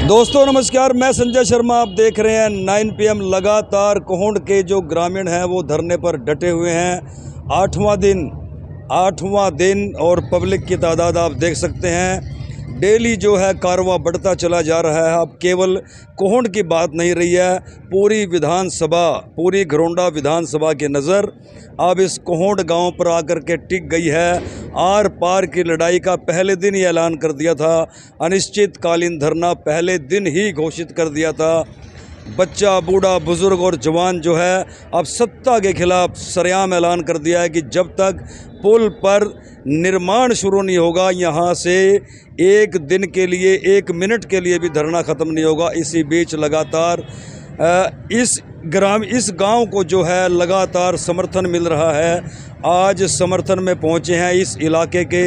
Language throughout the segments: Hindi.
दोस्तों नमस्कार, मैं संजय शर्मा। आप देख रहे हैं 9 PM। लगातार कोहंड के जो ग्रामीण हैं वो धरने पर डटे हुए हैं। आठवां दिन और पब्लिक की तादाद आप देख सकते हैं। डेली जो है कारवां बढ़ता चला जा रहा है। अब केवल कोहंड की बात नहीं रही है, पूरी विधानसभा, पूरी घरोंडा विधानसभा की नज़र अब इस कोहंड गांव पर आकर के टिक गई है। आर पार की लड़ाई का पहले दिन ही ऐलान कर दिया था, अनिश्चितकालीन धरना पहले दिन ही घोषित कर दिया था। बच्चा, बूढ़ा, बुजुर्ग और जवान जो है अब सत्ता के खिलाफ सरेआम ऐलान कर दिया है कि जब तक पुल पर निर्माण शुरू नहीं होगा, यहाँ से एक दिन के लिए, एक मिनट के लिए भी धरना ख़त्म नहीं होगा। इसी बीच लगातार इस गांव को जो है लगातार समर्थन मिल रहा है। आज समर्थन में पहुंचे हैं इस इलाके के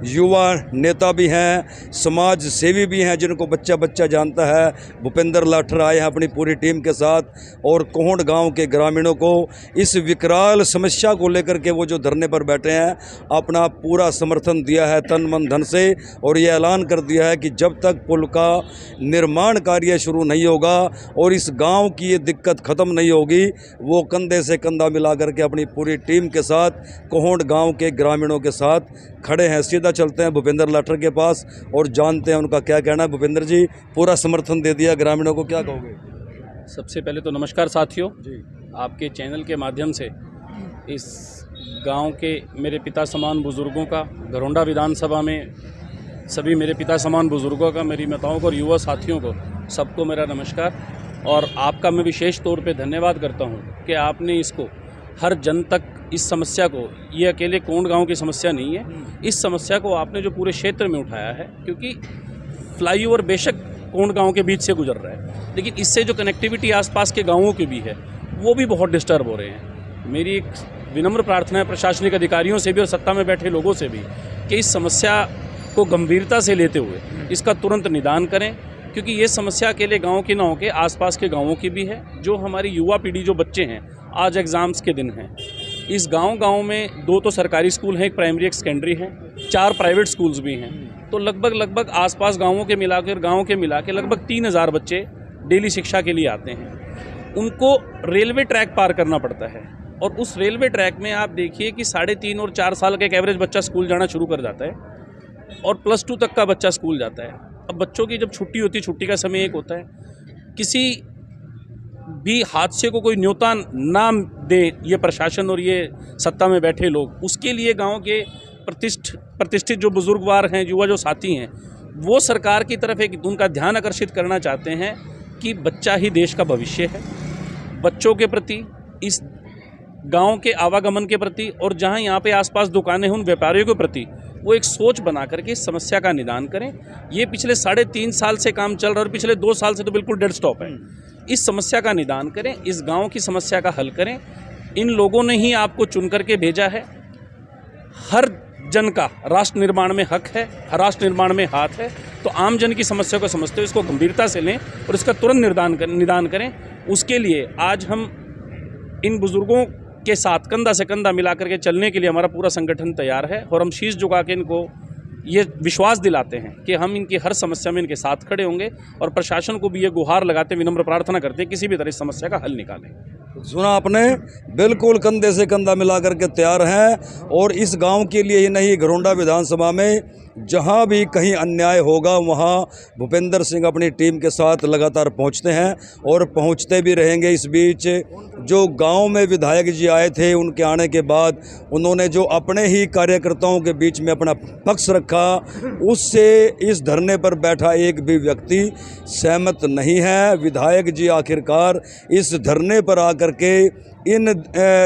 युवा नेता भी हैं, समाज सेवी भी हैं, जिनको बच्चा बच्चा जानता है। भूपेंद्र लाठर आए हैं अपनी पूरी टीम के साथ और कोहंड गांव के ग्रामीणों को इस विकराल समस्या को लेकर के वो जो धरने पर बैठे हैं अपना पूरा समर्थन दिया है तन मन धन से, और ये ऐलान कर दिया है कि जब तक पुल का निर्माण कार्य शुरू नहीं होगा और इस गाँव की ये दिक्कत ख़त्म नहीं होगी, वो कंधे से कंधा मिला करके अपनी पूरी टीम के साथ कोहंड गांव के ग्रामीणों के साथ खड़े हैं। सीधा चलते हैं भूपेंद्र लाठर के पास और जानते हैं उनका क्या कहना है। भूपेंद्र जी, पूरा समर्थन दे दिया ग्रामीणों को, क्या कहोगे? सबसे पहले तो नमस्कार साथियों जी। आपके चैनल के माध्यम से इस गांव के मेरे पिता समान बुजुर्गों का, घरोंडा विधानसभा में सभी मेरे पिता समान बुजुर्गों का, मेरी माताओं को और युवा साथियों को, सबको मेरा नमस्कार। और आपका मैं विशेष तौर पे धन्यवाद करता हूं कि आपने इसको हर जन तक इस समस्या को, ये अकेले कोहंड गांव की समस्या नहीं है, इस समस्या को आपने जो पूरे क्षेत्र में उठाया है, क्योंकि फ्लाईओवर बेशक कोहंड गांव के बीच से गुजर रहा है, लेकिन इससे जो कनेक्टिविटी आसपास के गांवों की भी है वो भी बहुत डिस्टर्ब हो रहे हैं। मेरी एक विनम्र प्रार्थना है प्रशासनिक अधिकारियों से भी और सत्ता में बैठे लोगों से भी कि इस समस्या को गंभीरता से लेते हुए इसका तुरंत निदान करें, क्योंकि ये समस्या अकेले गाँव की ना हो के आसपास के गाँवों की भी है। जो हमारी युवा पीढ़ी, जो बच्चे हैं, आज एग्ज़ाम्स के दिन हैं, इस गांव में 2 तो सरकारी स्कूल हैं, एक प्राइमरी एक सेकेंडरी है, 4 प्राइवेट स्कूल्स भी हैं, तो लगभग आसपास गांवों के मिला के लगभग 3000 बच्चे डेली शिक्षा के लिए आते हैं। उनको रेलवे ट्रैक पार करना पड़ता है, और उस रेलवे ट्रैक में आप देखिए कि 3.5 और 4 साल का एक एवरेज बच्चा स्कूल जाना शुरू कर जाता है और +2 तक का बच्चा स्कूल जाता है। अब बच्चों की जब छुट्टी होती है, छुट्टी का समय एक होता है, किसी भी हादसे को कोई न्योता ना दे ये प्रशासन और ये सत्ता में बैठे लोग, उसके लिए गांव के प्रतिष्ठित जो बुजुर्गवार हैं, युवा जो साथी हैं, वो सरकार की तरफ एक उनका ध्यान आकर्षित करना चाहते हैं कि बच्चा ही देश का भविष्य है। बच्चों के प्रति, इस गांव के आवागमन के प्रति, और जहां यहाँ पे आसपास दुकानें हैं उन व्यापारियों के प्रति वो एक सोच बना करके इस समस्या का निदान करें। ये पिछले 3.5 साल से काम चल रहा है और पिछले 2 साल से तो बिल्कुल डेड स्टॉप है। इस समस्या का निदान करें, इस गांव की समस्या का हल करें। इन लोगों ने ही आपको चुन करके भेजा है। हर जन का राष्ट्र निर्माण में हक है, राष्ट्र निर्माण में हाथ है, तो आम जन की समस्या को समझते हुए इसको गंभीरता से लें और इसका तुरंत निदान करें। उसके लिए आज हम इन बुजुर्गों के साथ कंधा से कंधा मिला करके चलने के लिए हमारा पूरा संगठन तैयार है, और हम शीश झुका के इनको ये विश्वास दिलाते हैं कि हम इनकी हर समस्या में इनके साथ खड़े होंगे, और प्रशासन को भी ये गुहार लगाते, विनम्र प्रार्थना करते हैं किसी भी तरह इस समस्या का हल निकालें। सुना आपने, बिल्कुल कंधे से कंधा मिला करके तैयार हैं, और इस गांव के लिए ही नहीं, घरोंडा विधानसभा में जहां भी कहीं अन्याय होगा वहां भूपेंद्र सिंह अपनी टीम के साथ लगातार पहुंचते हैं और पहुंचते भी रहेंगे। इस बीच जो गांव में विधायक जी आए थे, उनके आने के बाद उन्होंने जो अपने ही कार्यकर्ताओं के बीच में अपना पक्ष रखा, उससे इस धरने पर बैठा एक भी व्यक्ति सहमत नहीं है। विधायक जी आखिरकार इस धरने पर आकर के इन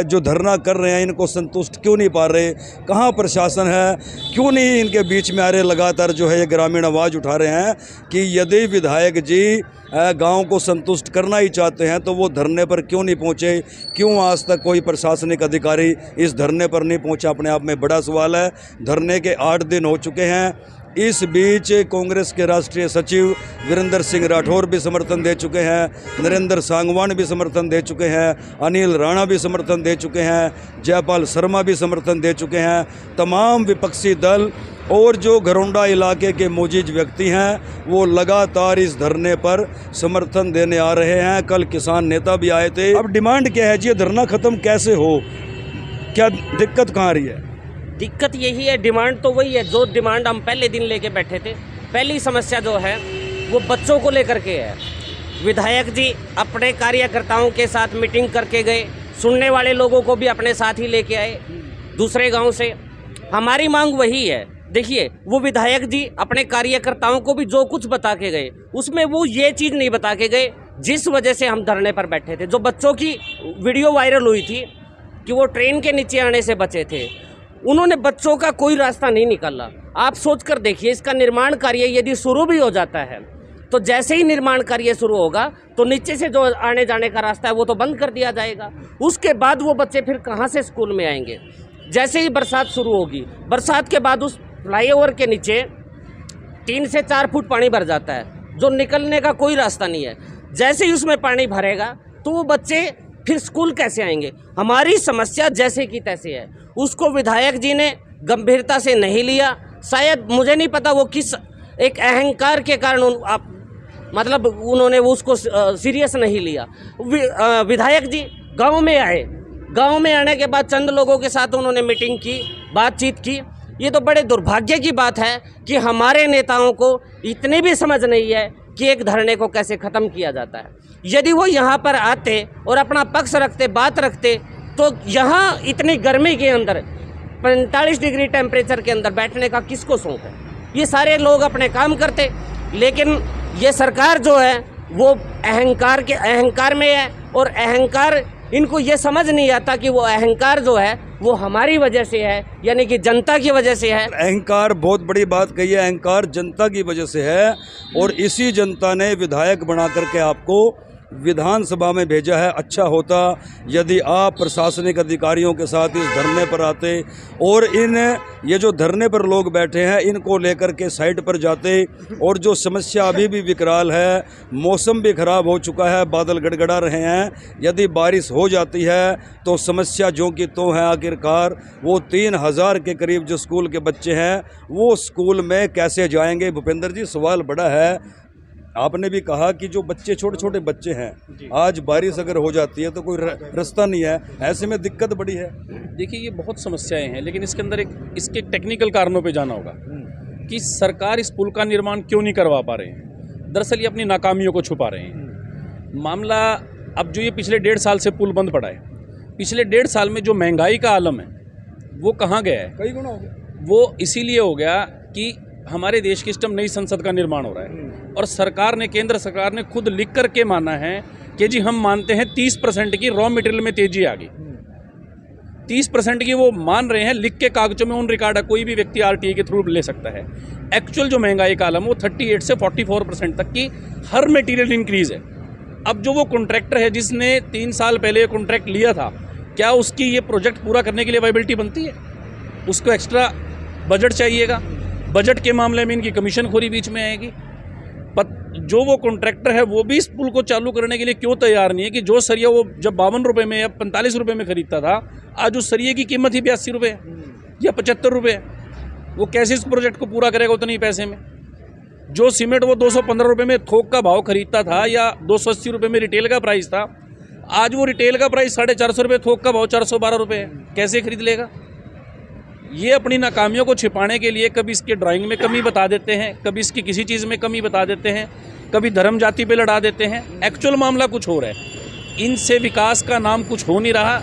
जो धरना कर रहे हैं इनको संतुष्ट क्यों नहीं पा रहे? कहाँ प्रशासन है? क्यों नहीं इनके बीच में आ रहे? लगातार जो है ये ग्रामीण आवाज़ उठा रहे हैं कि यदि विधायक जी गांव को संतुष्ट करना ही चाहते हैं तो वो धरने पर क्यों नहीं पहुंचे? क्यों आज तक कोई प्रशासनिक अधिकारी इस धरने पर नहीं पहुंचा? अपने आप में बड़ा सवाल है। धरने के 8 दिन हो चुके हैं, इस बीच कांग्रेस के राष्ट्रीय सचिव वीरेंद्र सिंह राठौर भी समर्थन दे चुके हैं, नरेंद्र सांगवान भी समर्थन दे चुके हैं, अनिल राणा भी समर्थन दे चुके हैं, जयपाल शर्मा भी समर्थन दे चुके हैं। तमाम विपक्षी दल और जो घरोंडा इलाके के मोजीज व्यक्ति हैं वो लगातार इस धरने पर समर्थन देने आ रहे हैं। कल किसान नेता भी आए थे। अब डिमांड क्या है जी, ये धरना ख़त्म कैसे हो, क्या दिक्कत कहाँ आ रही है? दिक्कत यही है, डिमांड तो वही है जो डिमांड हम पहले दिन लेके बैठे थे। पहली समस्या जो है वो बच्चों को लेकर के है। विधायक जी अपने कार्यकर्ताओं के साथ मीटिंग करके गए, सुनने वाले लोगों को भी अपने साथ ही लेके आए दूसरे गांव से। हमारी मांग वही है। देखिए, वो विधायक जी अपने कार्यकर्ताओं को भी जो कुछ बता के गए उसमें वो ये चीज़ नहीं बता के गए जिस वजह से हम धरने पर बैठे थे। जो बच्चों की वीडियो वायरल हुई थी कि वो ट्रेन के नीचे आने से बचे थे, उन्होंने बच्चों का कोई रास्ता नहीं निकाला। आप सोच कर देखिए, इसका निर्माण कार्य यदि शुरू भी हो जाता है तो जैसे ही निर्माण कार्य शुरू होगा तो नीचे से जो आने जाने का रास्ता है वो तो बंद कर दिया जाएगा। उसके बाद वो बच्चे फिर कहाँ से स्कूल में आएंगे? जैसे ही बरसात शुरू होगी, बरसात के बाद उस फ्लाईओवर के नीचे 3 से 4 फुट पानी भर जाता है, जो निकलने का कोई रास्ता नहीं है। जैसे ही उसमें पानी भरेगा तो वो बच्चे फिर स्कूल कैसे आएंगे? हमारी समस्या जैसे की तैसे है, उसको विधायक जी ने गंभीरता से नहीं लिया। शायद मुझे नहीं पता वो किस एक अहंकार के कारण मतलब उन्होंने उसको सीरियस नहीं लिया। विधायक जी गांव में आए, गांव में आने के बाद चंद लोगों के साथ उन्होंने मीटिंग की, बातचीत की। ये तो बड़े दुर्भाग्य की बात है कि हमारे नेताओं को इतनी भी समझ नहीं है कि एक धरने को कैसे ख़त्म किया जाता है। यदि वो यहाँ पर आते और अपना पक्ष रखते, बात रखते, तो यहाँ इतनी गर्मी के अंदर 45 डिग्री टेम्परेचर के अंदर बैठने का किसको शौक है? ये सारे लोग अपने काम करते, लेकिन ये सरकार जो है वो अहंकार में है। और अहंकार, इनको ये समझ नहीं आता कि वो अहंकार जो है वो हमारी वजह से है, यानी कि जनता की वजह से है। अहंकार, बहुत बड़ी बात कही है, अहंकार जनता की वजह से है। और इसी जनता ने विधायक बना करके आपको विधानसभा में भेजा है। अच्छा होता यदि आप प्रशासनिक अधिकारियों के साथ इस धरने पर आते और ये जो धरने पर लोग बैठे हैं इनको लेकर के साइड पर जाते। और जो समस्या अभी भी विकराल है, मौसम भी ख़राब हो चुका है, बादल गड़गड़ा रहे हैं, यदि बारिश हो जाती है तो समस्या जो कि तो है। आखिरकार वो 3000 के करीब जो स्कूल के बच्चे हैं वो स्कूल में कैसे जाएंगे? भूपेंद्र जी, सवाल बड़ा है। आपने भी कहा कि जो बच्चे, छोटे छोटे बच्चे हैं, आज बारिश अगर हो जाती है तो कोई रास्ता नहीं है, ऐसे में दिक्कत बड़ी है। देखिए, ये बहुत समस्याएं हैं, लेकिन इसके अंदर इसके टेक्निकल कारणों पे जाना होगा कि सरकार इस पुल का निर्माण क्यों नहीं करवा पा रहे हैं। दरअसल ये अपनी नाकामियों को छुपा रहे हैं। मामला अब जो ये पिछले 1.5 साल से पुल बंद पड़ा है, पिछले 1.5 साल में जो महंगाई का आलम है वो कहाँ गया है? कई गुना हो गया। वो इसीलिए हो गया कि हमारे देश की इस नई संसद का निर्माण हो रहा है और सरकार ने, केंद्र सरकार ने खुद लिख करके माना है कि जी हम मानते हैं 30% की रॉ मटेरियल में तेजी आ गई। 30% की वो मान रहे हैं, लिख के कागजों में उन रिकॉर्ड है, कोई भी व्यक्ति आरटीआई के थ्रू ले सकता है। एक्चुअल जो महंगाई का आलम वो 38 से 44% तक की हर मटेरियल इंक्रीज है। अब जो वो कॉन्ट्रैक्टर है जिसने 3 साल पहले कॉन्ट्रैक्ट लिया था, क्या उसकी ये प्रोजेक्ट पूरा करने के लिए वाइबिलिटी बनती है? उसको एक्स्ट्रा बजट चाहिएगा। बजट के मामले में इनकी कमीशनखोरी बीच में आएगी। जो वो कॉन्ट्रैक्टर है वो भी इस पुल को चालू करने के लिए क्यों तैयार नहीं है कि जो सरिया वो जब 52 रुपये में या 45 रुपये में खरीदता था, आज उस सरिये की कीमत ही 82 रुपये या 75 रुपये। वो कैसे इस प्रोजेक्ट को पूरा करेगा उतने ही पैसे में? जो सीमेंट वो 215 रुपये में थोक का भाव खरीदता था या 280 रुपये में रिटेल का प्राइस था, आज वो रिटेल का प्राइस 450 रुपये, थोक का भाव 412 रुपये है। कैसे खरीद लेगा? ये अपनी नाकामियों को छिपाने के लिए कभी इसके ड्राइंग में कमी बता देते हैं, कभी इसकी किसी चीज़ में कमी बता देते हैं, कभी धर्म जाति पे लड़ा देते हैं। एक्चुअल मामला कुछ हो रहा है। इनसे विकास का नाम कुछ हो नहीं रहा।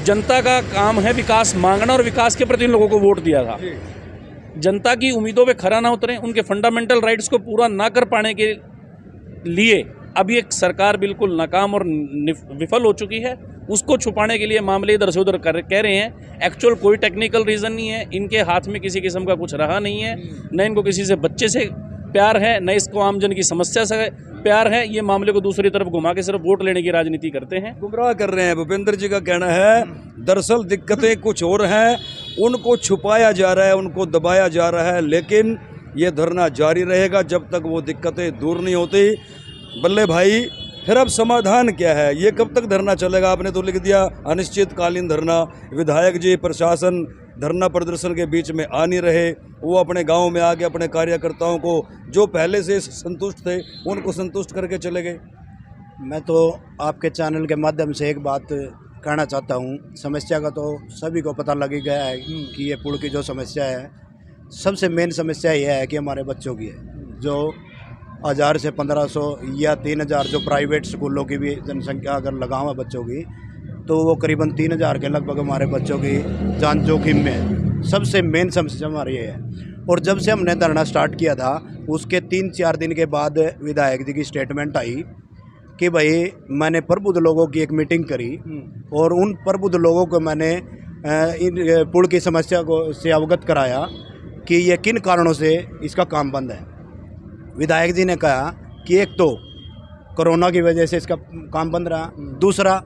जनता का काम है विकास मांगना और विकास के प्रति इन लोगों को वोट दिया था। जनता की उम्मीदों पे खरा ना उतरे, उनके फंडामेंटल राइट्स को पूरा ना कर पाने के लिए अभी एक सरकार बिल्कुल नाकाम और विफल हो चुकी है। उसको छुपाने के लिए मामले इधर से उधर कह रहे हैं। एक्चुअल कोई टेक्निकल रीज़न नहीं है। इनके हाथ में किसी किस्म का कुछ रहा नहीं है, न इनको किसी से बच्चे से प्यार है, न इसको आमजन की समस्या से प्यार है। ये मामले को दूसरी तरफ घुमा के सिर्फ वोट लेने की राजनीति करते हैं, गुमराह कर रहे हैं। भूपेंद्र जी का कहना है दरअसल दिक्कतें कुछ और हैं, उनको छुपाया जा रहा है, उनको दबाया जा रहा है। लेकिन ये धरना जारी रहेगा जब तक वो दिक्कतें दूर नहीं होती। बल्ले भाई, फिर अब समाधान क्या है? ये कब तक धरना चलेगा? आपने तो लिख दिया अनिश्चितकालीन धरना। विधायक जी, प्रशासन धरना प्रदर्शन के बीच में आ नहीं रहे, वो अपने गांव में आके अपने कार्यकर्ताओं को जो पहले से संतुष्ट थे उनको संतुष्ट करके चले गए। मैं तो आपके चैनल के माध्यम से एक बात कहना चाहता हूँ। समस्या का तो सभी को पता लग ही गया है कि ये पुल की जो समस्या है, सबसे मेन समस्या यह है कि हमारे बच्चों की है। जो 1000 से 1500 या 3000 जो प्राइवेट स्कूलों की भी जनसंख्या अगर लगाओ है बच्चों की, तो वो करीबन 3000 के लगभग हमारे बच्चों की जान जोखिम में है। सबसे मेन समस्या हमारी ये है। और जब से हमने धरना स्टार्ट किया था, उसके 3-4 दिन के बाद विधायक जी की स्टेटमेंट आई कि भाई मैंने प्रबुद्ध लोगों की एक मीटिंग करी और उन प्रबुद्ध लोगों को मैंने इन पुल की समस्या को से अवगत कराया कि ये किन कारणों से इसका काम बंद है। विधायक जी ने कहा कि एक तो कोरोना की वजह से इसका काम बंद रहा, दूसरा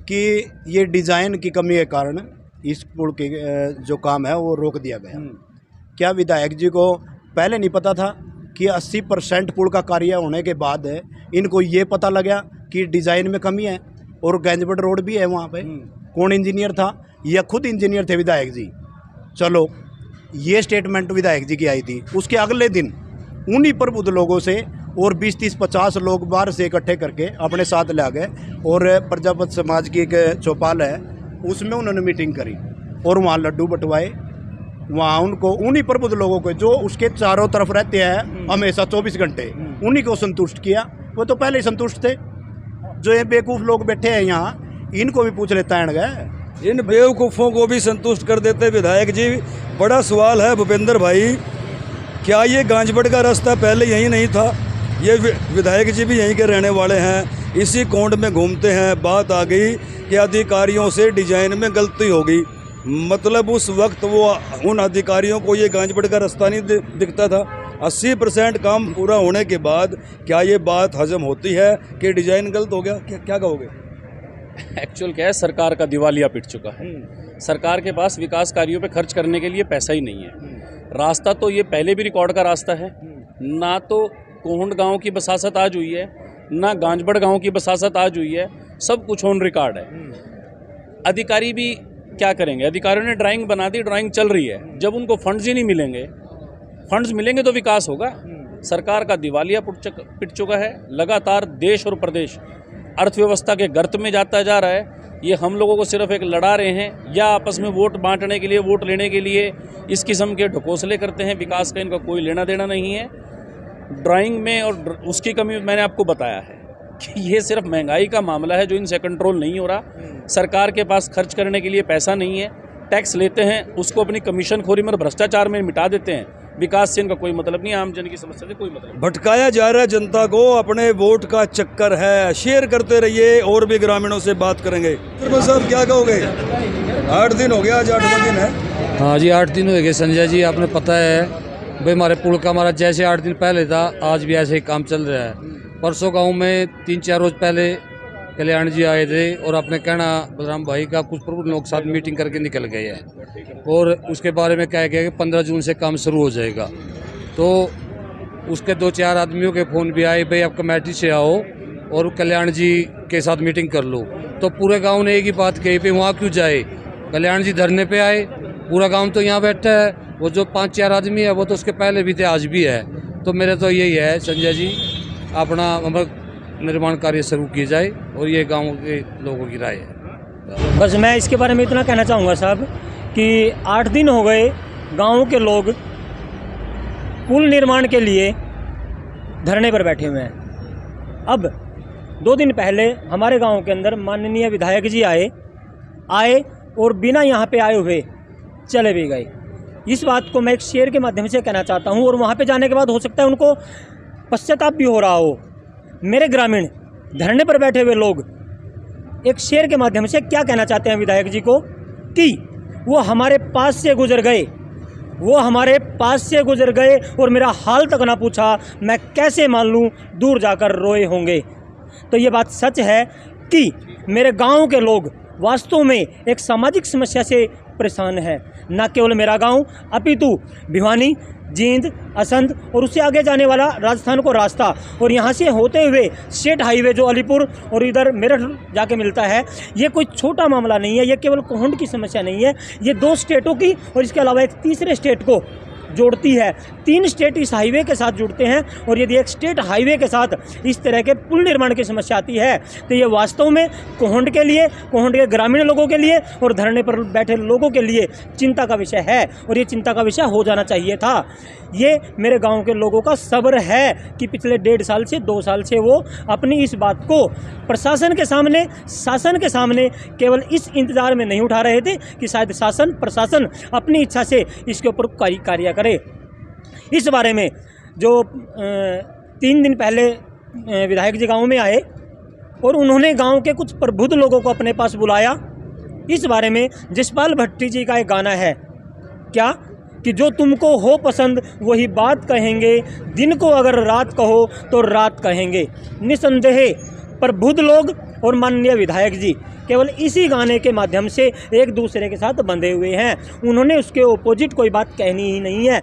कि ये डिज़ाइन की कमी के कारण इस पुल की जो काम है वो रोक दिया गया। क्या विधायक जी को पहले नहीं पता था कि 80% पुल का कार्य होने के बाद इनको ये पता लगा कि डिज़ाइन में कमी है? और गंजबड़ रोड भी है वहाँ पे। कौन इंजीनियर था? या खुद इंजीनियर थे विधायक जी? चलो, ये स्टेटमेंट विधायक जी की आई थी। उसके अगले दिन उन्हीं प्रबुद्ध लोगों से और 20-30-50 लोग बाहर से इकट्ठे करके अपने साथ ले गए और प्रजापति समाज की एक चौपाल है, उसमें उन्होंने मीटिंग करी और वहाँ लड्डू बंटवाए। वहाँ उनको उन्हीं प्रबुद्ध लोगों को जो उसके चारों तरफ रहते हैं हमेशा 24 घंटे, उन्हीं को संतुष्ट किया। वो तो पहले ही संतुष्ट थे। जो ये बेवकूफ़ लोग बैठे हैं यहाँ, इनको भी पूछ लेता है गए, इन बेवकूफ़ों को भी संतुष्ट कर देते विधायक जी। बड़ा सवाल है भूपेंद्र भाई, क्या ये गांजबड़ का रास्ता पहले यही नहीं था? ये विधायक जी भी यहीं के रहने वाले हैं, इसी कोंड में घूमते हैं। बात आ गई कि अधिकारियों से डिजाइन में गलती होगी, मतलब उस वक्त वो उन अधिकारियों को ये गांजबड़ का रास्ता नहीं दिखता था। 80% काम पूरा होने के बाद क्या ये बात हजम होती है कि डिजाइन गलत हो गया? क्या कहोगे? एक्चुअल क्या है, सरकार का दिवालिया पिट चुका है। सरकार के पास विकास कार्यों पे खर्च करने के लिए पैसा ही नहीं है। रास्ता तो ये पहले भी रिकॉर्ड का रास्ता है, ना तो कोहंड गांव की बसासत आज हुई है, ना गांजबड़ गांव की बसासत आज हुई है, सब कुछ ऑन रिकॉर्ड है। अधिकारी भी क्या करेंगे? अधिकारियों ने ड्राइंग बना दी, ड्राइंग चल रही है। जब उनको फंड्स ही नहीं मिलेंगे, फंड्स मिलेंगे तो विकास होगा। सरकार का दिवालिया पिट चुका है। लगातार देश और प्रदेश अर्थव्यवस्था के गर्त में जाता जा रहा है। ये हम लोगों को सिर्फ एक लड़ा रहे हैं या आपस में वोट बांटने के लिए, वोट लेने के लिए इस किस्म के ढकोसले करते हैं। विकास का इनका कोई लेना देना नहीं है। ड्राइंग में और उसकी कमी मैंने आपको बताया है कि ये सिर्फ महंगाई का मामला है जो इनसे कंट्रोल नहीं हो रहा। सरकार के पास खर्च करने के लिए पैसा नहीं है। टैक्स लेते हैं, उसको अपनी कमीशन खोरी में भ्रष्टाचार में मिटा देते हैं। विकास से इनका कोई मतलब नहीं है, आम जन की समस्या से कोई मतलब नहीं। भटकाया जा रहा है जनता को, अपने वोट का चक्कर है। शेयर करते रहिए, और भी ग्रामीणों से बात करेंगे। साहब क्या कहोगे? 8 दिन हो गया, आज 8वां दिन है। हाँ जी, 8 दिन हो गए संजय जी। आपने पता है भाई, हमारे पुल का हमारा जैसे 8 दिन पहले था, आज भी ऐसे ही काम चल रहा है। परसों गाँव में 3-4 रोज पहले कल्याण जी आए थे और आपने कहना बलराम भाई का कुछ प्रमुख लोग साथ मीटिंग करके निकल गए हैं और उसके बारे में कहा गया कि 15 जून से काम शुरू हो जाएगा। तो उसके 2-4 आदमियों के फ़ोन भी आए, भाई आप कमेटी से आओ और कल्याण जी के साथ मीटिंग कर लो। तो पूरे गांव ने एक ही बात कही, पे वहाँ क्यों जाए? कल्याण जी धरने पे आए, पूरा गांव तो यहाँ बैठा है। वो जो 5-4 आदमी है वो तो उसके पहले भी थे, आज भी है। तो मेरे तो यही है संजय जी, अपना निर्माण कार्य शुरू किया जाए और ये गांव के लोगों की राय है। बस मैं इसके बारे में इतना कहना चाहूँगा साहब कि 8 दिन हो गए गांव के लोग पुल निर्माण के लिए धरने पर बैठे हुए हैं। अब 2 दिन पहले हमारे गांव के अंदर माननीय विधायक जी आए और बिना यहाँ पे आए हुए चले भी गए। इस बात को मैं एक शेयर के माध्यम से कहना चाहता हूँ और वहाँ पे जाने के बाद हो सकता है उनको पश्चाताप भी हो रहा हो। मेरे ग्रामीण धरने पर बैठे हुए लोग एक शेयर के माध्यम से क्या कहना चाहते हैं विधायक जी को कि वो हमारे पास से गुजर गए, और मेरा हाल तक ना पूछा। मैं कैसे मान लूँ, दूर जाकर रोए होंगे। तो ये बात सच है कि मेरे गांव के लोग वास्तव में एक सामाजिक समस्या से परेशान है। न केवल मेरा गांव अपितु भिवानी जींद, असंध और उससे आगे जाने वाला राजस्थान को रास्ता, और यहाँ से होते हुए स्टेट हाईवे जो अलीपुर और इधर मेरठ जाके मिलता है, ये कोई छोटा मामला नहीं है। ये केवल कोहंड की समस्या नहीं है, ये 2 स्टेटों की और इसके अलावा एक तीसरे स्टेट को जोड़ती है। 3 स्टेट इस हाईवे के साथ जुड़ते हैं, और यदि एक स्टेट हाईवे के साथ इस तरह के पुल निर्माण की समस्या आती है तो ये वास्तव में कोहंड के लिए, कोहंड के ग्रामीण लोगों के लिए और धरने पर बैठे लोगों के लिए चिंता का विषय है, और ये चिंता का विषय हो जाना चाहिए था। ये मेरे गांव के लोगों का सब्र है कि पिछले 1.5 साल से 2 साल से वो अपनी इस बात को प्रशासन के सामने, शासन के सामने केवल इस इंतज़ार में नहीं उठा रहे थे कि शायद शासन प्रशासन अपनी इच्छा से इसके ऊपर कार्य करे। इस बारे में जो 3 दिन पहले विधायक जी गांव में आए और उन्होंने गांव के कुछ प्रबुद्ध लोगों को अपने पास बुलाया। इस बारे में जसपाल भट्टी जी का एक गाना है, क्या कि जो तुमको हो पसंद वही बात कहेंगे, दिन को अगर रात कहो तो रात कहेंगे। निसंदेह प्रबुद्ध लोग और माननीय विधायक जी केवल इसी गाने के माध्यम से एक दूसरे के साथ बंधे हुए हैं। उन्होंने उसके ओपोजिट कोई बात कहनी ही नहीं है।